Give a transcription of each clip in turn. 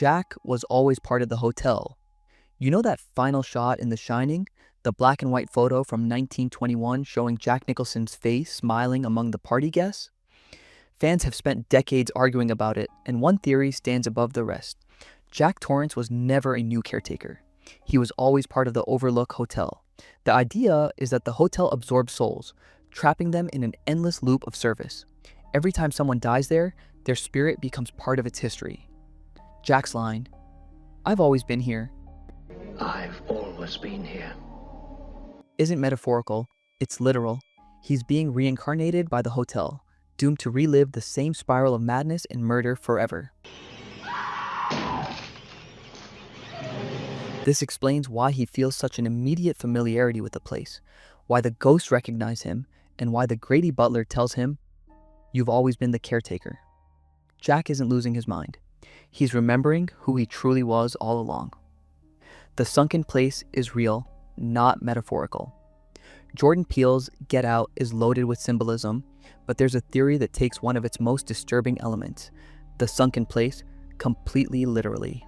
Jack was always part of the hotel. You know that final shot in The Shining? The black and white photo from 1921 showing Jack Nicholson's face smiling among the party guests? Fans have spent decades arguing about it, and one theory stands above the rest. Jack Torrance was never a new caretaker. He was always part of the Overlook Hotel. The idea is that the hotel absorbs souls, trapping them in an endless loop of service. Every time someone dies there, their spirit becomes part of its history. Jack's line, "I've always been here," I've always been here. isn't metaphorical, it's literal. He's being reincarnated by the hotel, doomed to relive the same spiral of madness and murder forever. This explains why he feels such an immediate familiarity with the place, why the ghosts recognize him, and why the Grady butler tells him, "You've always been the caretaker." Jack isn't losing his mind. He's remembering who he truly was all along. The sunken place is real, not metaphorical. Jordan Peele's Get Out is loaded with symbolism, but there's a theory that takes one of its most disturbing elements, the sunken place, completely literally.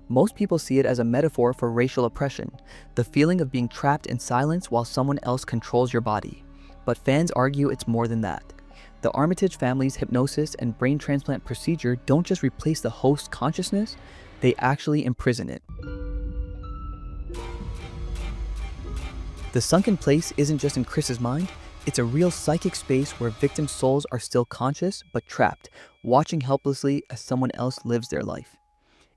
Most people see it as a metaphor for racial oppression, the feeling of being trapped in silence while someone else controls your body. But fans argue it's more than that. The Armitage family's hypnosis and brain transplant procedure don't just replace the host's consciousness, they actually imprison it. The sunken place isn't just in Chris's mind, it's a real psychic space where victims' souls are still conscious but trapped, watching helplessly as someone else lives their life.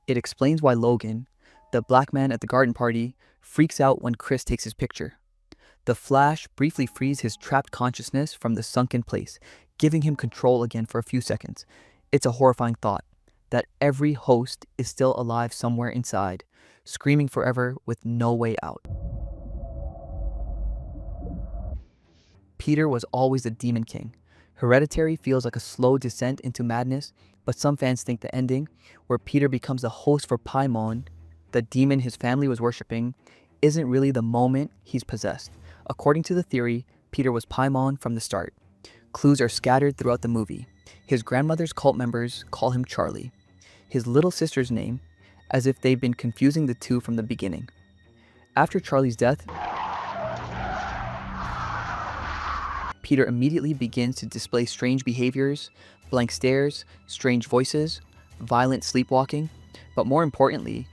It explains why Logan, the black man at the garden party, freaks out when Chris takes his picture. The flash briefly frees his trapped consciousness from the sunken place, giving him control again for a few seconds. It's a horrifying thought, that every host is still alive somewhere inside, screaming forever with no way out. Peter was always the Demon King. Hereditary feels like a slow descent into madness, but some fans think the ending, where Peter becomes the host for Paimon, the demon his family was worshipping, isn't really the moment he's possessed. According to the theory, Peter was Paimon from the start. Clues are scattered throughout the movie. His grandmother's cult members call him Charlie. His little sister's name, as if they've been confusing the two from the beginning. After Charlie's death, Peter immediately begins to display strange behaviors, blank stares, strange voices, violent sleepwalking, but more importantly,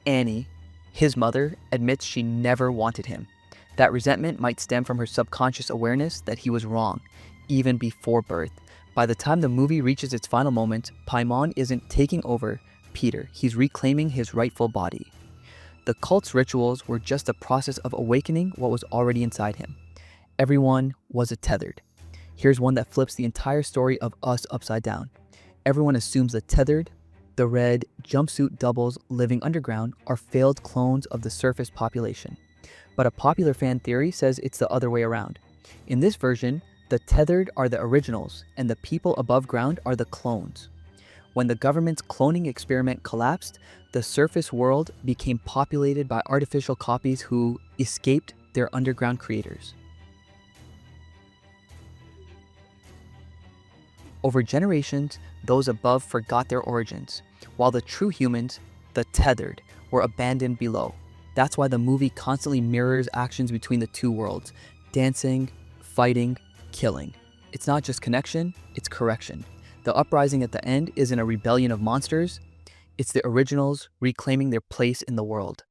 Annie, his mother, admits she never wanted him. That resentment might stem from her subconscious awareness that he was wrong, even before birth. By the time the movie reaches its final moment, Paimon isn't taking over Peter, he's reclaiming his rightful body. The cult's rituals were just a process of awakening what was already inside him. Everyone was tethered. Here's one that flips the entire story of Us upside down. Everyone assumes the tethered, the red jumpsuit doubles living underground, are failed clones of the surface population. But a popular fan theory says it's the other way around. In this version, the tethered are the originals, and the people above ground are the clones. When the government's cloning experiment collapsed, the surface world became populated by artificial copies who escaped their underground creators. Over generations, those above forgot their origins, while the true humans, the tethered, were abandoned below. That's why the movie constantly mirrors actions between the two worlds, dancing, fighting, killing. It's not just connection, it's correction. The uprising at the end isn't a rebellion of monsters, it's the originals reclaiming their place in the world.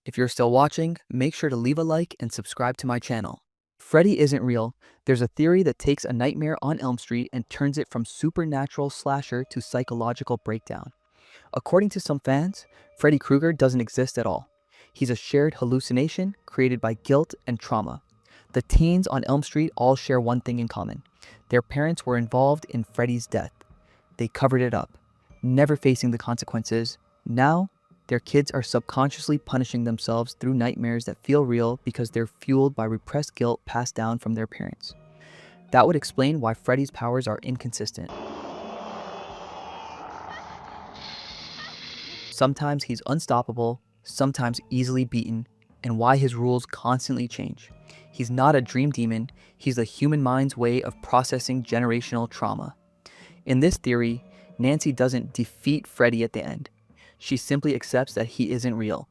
If you're still watching, make sure to leave a like and subscribe to my channel. Freddy isn't real. There's a theory that takes A Nightmare on Elm Street and turns it from supernatural slasher to psychological breakdown. According to some fans, Freddy Krueger doesn't exist at all. He's a shared hallucination created by guilt and trauma. The teens on Elm Street all share one thing in common. Their parents were involved in Freddy's death. They covered it up, never facing the consequences. Now, their kids are subconsciously punishing themselves through nightmares that feel real because they're fueled by repressed guilt passed down from their parents. That would explain why Freddy's powers are inconsistent. Sometimes he's unstoppable, sometimes easily beaten, and why his rules constantly change. He's not a dream demon, he's the human mind's way of processing generational trauma. In this theory, Nancy doesn't defeat Freddy at the end. She simply accepts that he isn't real.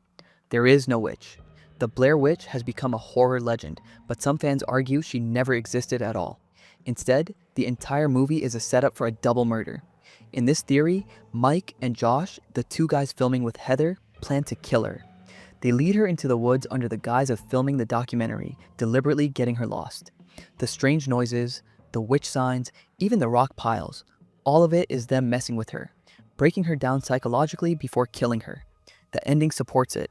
There is no witch. The Blair Witch has become a horror legend, but some fans argue she never existed at all. Instead, the entire movie is a setup for a double murder. In this theory, Mike and Josh, the two guys filming with Heather, plan to kill her. They lead her into the woods under the guise of filming the documentary, deliberately getting her lost. The strange noises, the witch signs, even the rock piles, all of it is them messing with her, breaking her down psychologically before killing her. The ending supports it.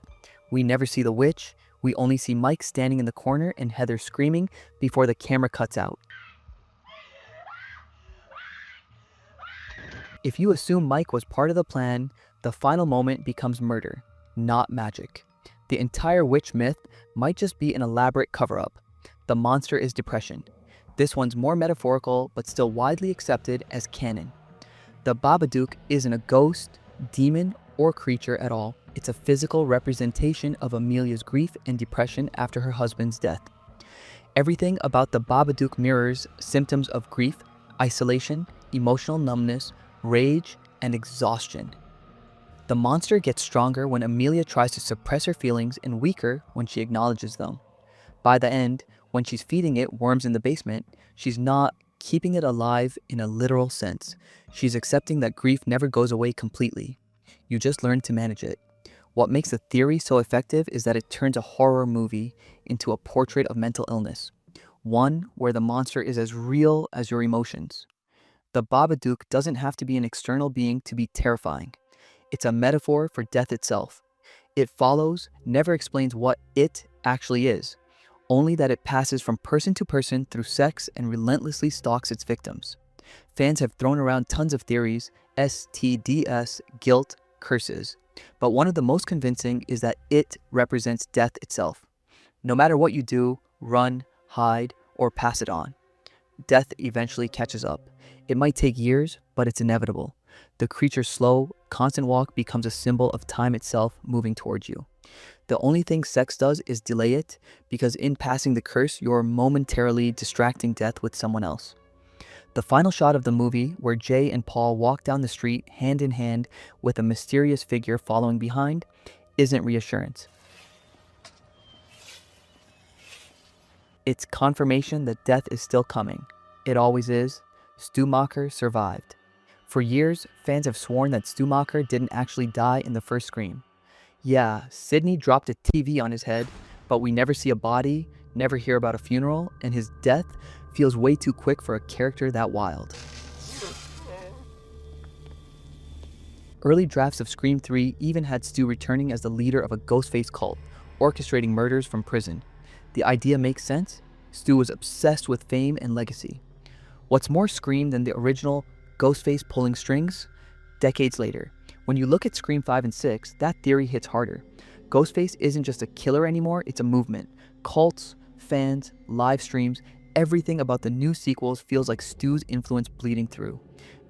We never see the witch, we only see Mike standing in the corner and Heather screaming before the camera cuts out. If you assume Mike was part of the plan, the final moment becomes murder, not magic. The entire witch myth might just be an elaborate cover-up. The monster is depression. This one's more metaphorical, but still widely accepted as canon. The Babadook isn't a ghost, demon, or creature at all. It's a physical representation of Amelia's grief and depression after her husband's death. Everything about the Babadook mirrors symptoms of grief, isolation, emotional numbness, rage, and exhaustion. The monster gets stronger when Amelia tries to suppress her feelings and weaker when she acknowledges them. By the end, when she's feeding it worms in the basement, she's not keeping it alive in a literal sense. She's accepting that grief never goes away completely. You just learn to manage it. What makes the theory so effective is that it turns a horror movie into a portrait of mental illness, one where the monster is as real as your emotions. The Babadook doesn't have to be an external being to be terrifying. It's a metaphor for death itself. It follows, never explains what it actually is, only that it passes from person to person through sex and relentlessly stalks its victims. Fans have thrown around tons of theories, STDs, guilt, curses, but one of the most convincing is that it represents death itself. No matter what you do, run, hide, or pass it on, death eventually catches up. It might take years, but it's inevitable. The creature's slow, constant walk becomes a symbol of time itself moving towards you. The only thing sex does is delay it, because in passing the curse, you're momentarily distracting death with someone else. The final shot of the movie, where Jay and Paul walk down the street hand in hand with a mysterious figure following behind, isn't reassurance. It's confirmation that death is still coming. It always is. Stumacher survived. For years, fans have sworn that Stumacher didn't actually die in the first Scream. Yeah, Sidney dropped a TV on his head, but we never see a body, never hear about a funeral, and his death feels way too quick for a character that wild. Early drafts of Scream 3 even had Stu returning as the leader of a Ghostface cult, orchestrating murders from prison. The idea makes sense. Stu was obsessed with fame and legacy. What's more Scream than the original Ghostface pulling strings? Decades later, when you look at Scream 5 and 6, that theory hits harder. Ghostface isn't just a killer anymore, it's a movement. Cults, fans, live streams, everything about the new sequels feels like Stu's influence bleeding through.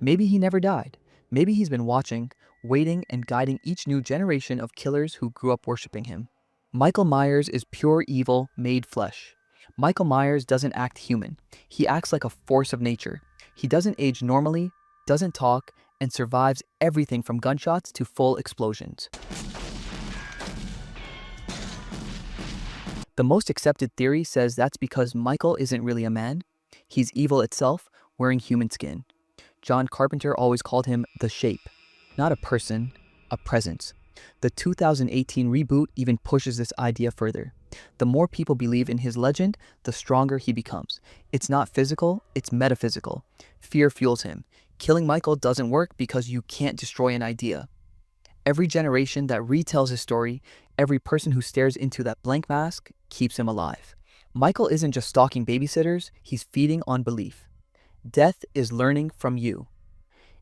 Maybe he never died. Maybe he's been watching, waiting, and guiding each new generation of killers who grew up worshipping him. Michael Myers is pure evil made flesh. Michael Myers doesn't act human. He acts like a force of nature. He doesn't age normally, doesn't talk, and survives everything from gunshots to full explosions. The most accepted theory says that's because Michael isn't really a man. He's evil itself, wearing human skin. John Carpenter always called him the Shape, not a person, a presence. The 2018 reboot even pushes this idea further. The more people believe in his legend, the stronger he becomes. It's not physical, it's metaphysical. Fear fuels him. Killing Michael doesn't work because you can't destroy an idea. Every generation that retells his story, every person who stares into that blank mask, keeps him alive. Michael isn't just stalking babysitters, he's feeding on belief. Death is learning from you.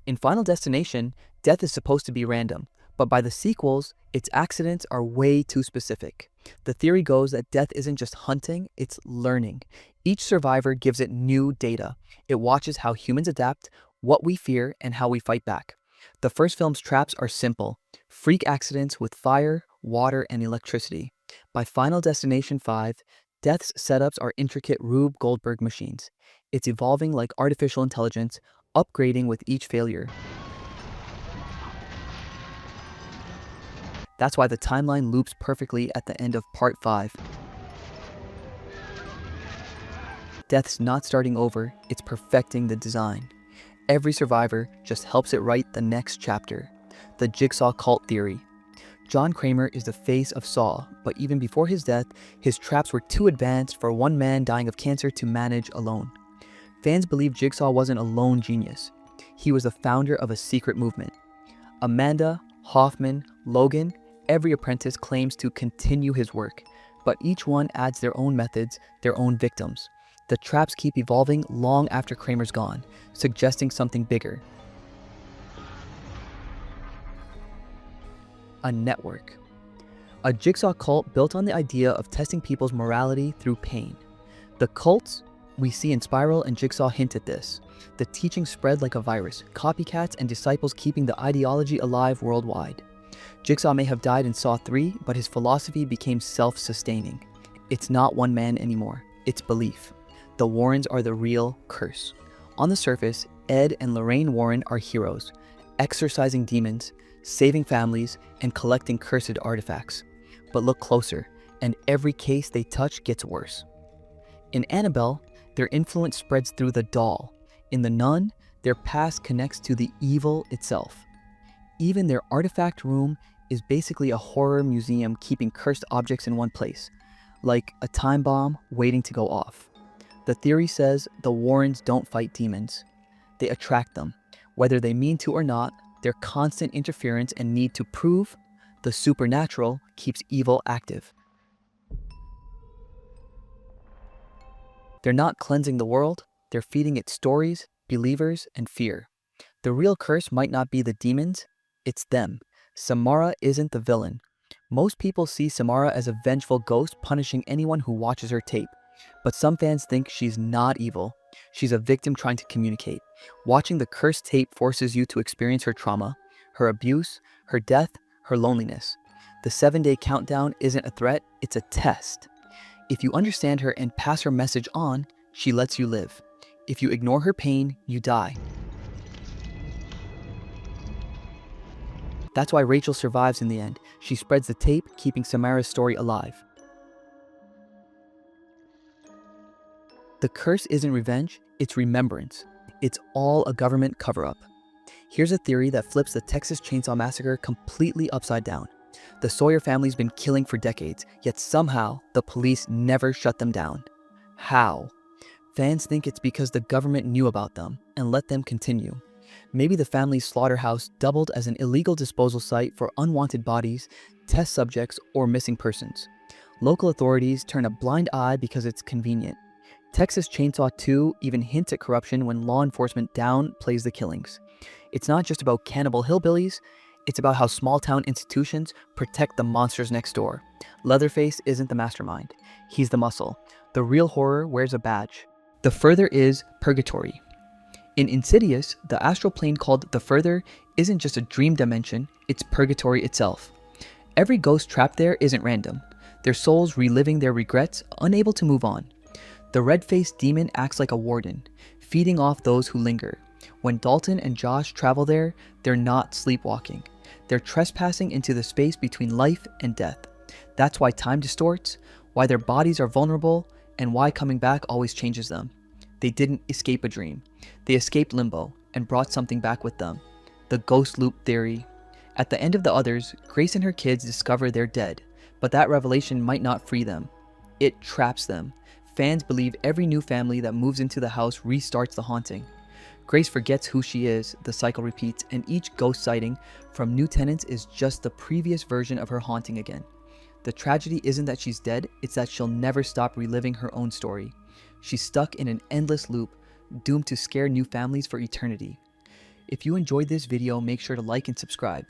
In Final Destination, death is supposed to be random, but by the sequels, its accidents are way too specific. The theory goes that death isn't just hunting, it's learning. Each survivor gives it new data. It watches how humans adapt, what we fear, and how we fight back. The first film's traps are simple: freak accidents with fire, water, and electricity. By Final Destination 5, death's setups are intricate Rube Goldberg machines. It's evolving like artificial intelligence, upgrading with each failure. That's why the timeline loops perfectly at the end of Part 5. Death's not starting over, it's perfecting the design. Every survivor just helps it write the next chapter. The Jigsaw Cult theory. John Kramer is the face of Saw, but even before his death, his traps were too advanced for one man dying of cancer to manage alone. Fans believe Jigsaw wasn't a lone genius. He was the founder of a secret movement. Amanda, Hoffman, Logan, every apprentice claims to continue his work, but each one adds their own methods, their own victims. The traps keep evolving long after Kramer's gone, suggesting something bigger. A network. A jigsaw cult built on the idea of testing people's morality through pain. The cults we see in Spiral and Jigsaw hint at this. The teaching spread like a virus, copycats and disciples keeping the ideology alive worldwide. Jigsaw may have died in Saw 3, but his philosophy became self-sustaining. It's not one man anymore, it's belief. The Warrens are the real curse. On the surface, Ed and Lorraine Warren are heroes, exorcising demons, saving families, and collecting cursed artifacts. But look closer, and every case they touch gets worse. In Annabelle, their influence spreads through the doll. In The Nun, their past connects to the evil itself. Even their artifact room is basically a horror museum keeping cursed objects in one place, like a time bomb waiting to go off. The theory says the Warrens don't fight demons. They attract them. Whether they mean to or not, their constant interference and need to prove the supernatural keeps evil active. They're not cleansing the world, they're feeding it stories, believers, and fear. The real curse might not be the demons, it's them. Samara isn't the villain. Most people see Samara as a vengeful ghost punishing anyone who watches her tape. But some fans think she's not evil. She's a victim trying to communicate. Watching the cursed tape forces you to experience her trauma, her abuse, her death, her loneliness. The 7-day countdown isn't a threat, it's a test. If you understand her and pass her message on, she lets you live. If you ignore her pain, you die. That's why Rachel survives in the end. She spreads the tape, keeping Samara's story alive. The curse isn't revenge, it's remembrance. It's all a government cover-up. Here's a theory that flips the Texas Chainsaw Massacre completely upside down. The Sawyer family's been killing for decades, yet somehow the police never shut them down. How? Fans think it's because the government knew about them and let them continue. Maybe the family's slaughterhouse doubled as an illegal disposal site for unwanted bodies, test subjects, or missing persons. Local authorities turn a blind eye because it's convenient. Texas Chainsaw 2 even hints at corruption when law enforcement downplays the killings. It's not just about cannibal hillbillies, it's about how small-town institutions protect the monsters next door. Leatherface isn't the mastermind, he's the muscle. The real horror wears a badge. The Further is Purgatory. In Insidious, the astral plane called the Further isn't just a dream dimension, it's Purgatory itself. Every ghost trapped there isn't random. Their souls reliving their regrets, unable to move on. The red-faced demon acts like a warden, feeding off those who linger. When Dalton and Josh travel there, they're not sleepwalking. They're trespassing into the space between life and death. That's why time distorts, why their bodies are vulnerable, and why coming back always changes them. They didn't escape a dream. They escaped limbo and brought something back with them. The ghost loop theory. At the end of The Others, Grace and her kids discover they're dead, but that revelation might not free them. It traps them. Fans believe every new family that moves into the house restarts the haunting. Grace forgets who she is, the cycle repeats, and each ghost sighting from new tenants is just the previous version of her haunting again. The tragedy isn't that she's dead, it's that she'll never stop reliving her own story. She's stuck in an endless loop, doomed to scare new families for eternity. If you enjoyed this video, make sure to like and subscribe.